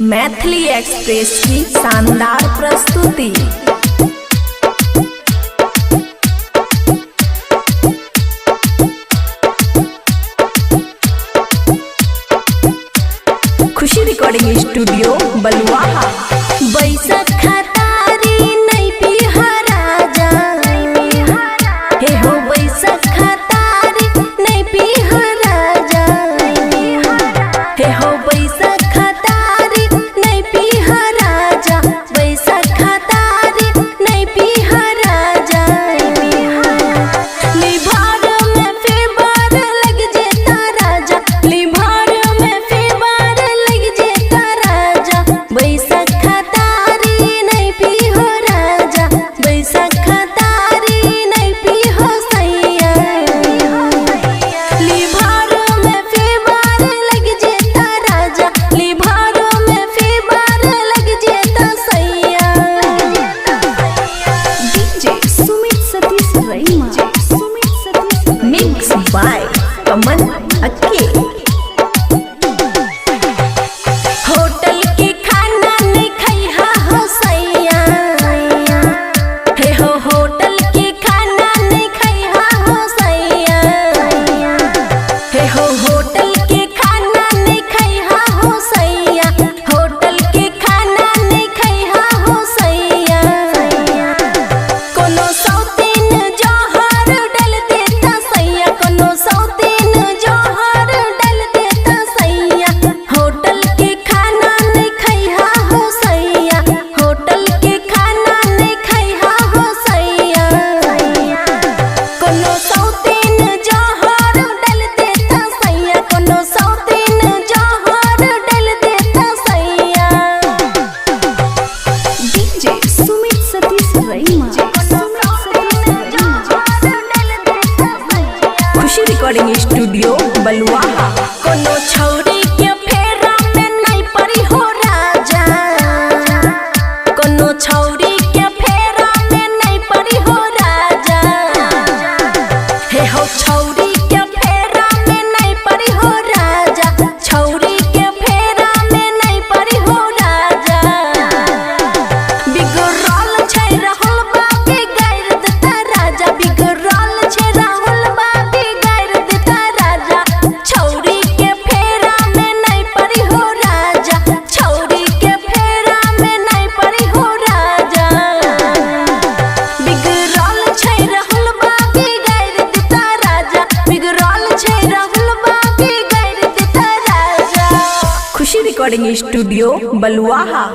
Maithili express की शानदार प्रस्तुति। खुशी रिकॉर्डिंग स्टूडियो बलुआहा। बैसख खतारी नहीं पिहा राजा, हे हो बैसख खतारी नहीं पिहा राजा, हे हो बैसख खतारी नहीं पिहा राजा, बैसख खतारी नहीं पिहा राजा। लिभार में फेबर लग जेता राजा, लिभार में फेबर लग जेता राजा, बैसख खतारी नहीं पिहो राजा, बैसख खतारी नहीं पिहो सैया। लिभार में फेबर लग जेता राजा, लिभार में फेबर लग जेता सैया। DJ Sumit Satish Raima, mix by Aman अक्के। होटल के खाना नहीं खैहा हो सैया, हे हो होटल के खाना नहीं खैहा हो सैया, हे हो होटल के खाना नहीं खैहा हो सैया, होटल के खाना नहीं खैहा हो सैया। कोनो सौतीन जौहर डल देता सैया, कोनो सौतीन जौहर डल देता सैया, होटल के खाना नहीं खैहा हो सैया, होटल के खाना नहीं खैहा हो सैया। कोनो सौतीन जौहर डल देता सैया, कोनो सौतीन जौहर डल देता सैया। डीजे सुमित सतीश रईमा, खुशी रिकॉर्डिंग स्टूडियो बलुआहा। कोनो छौरी के फेरा में नहीं पड़ी हो राजा, कोनो छौरी के फेरा में नहीं पड़ी हो राजा, हे हो छौरी के फेरा में नहीं पड़ी हो राजा, छौरी के फेरा में नहीं पड़ी हो राजा। बिगड़ल छै राहुल बाबी गायर देता राजा, बिगड़ल छै राहुल बाबी गायर देता राजा, छौरी के फेरा में नहीं पड़ी हो राजा, छौरी के फेरा में नहीं पड़ी हो राजा। बिगड़ल छै राहुल बाबी गायर देता राजा, बिगड़ल छै राहुल बाबी गायर देता राजा। खुशी रिकॉर्डिंग स्टूडियो बलुआहा।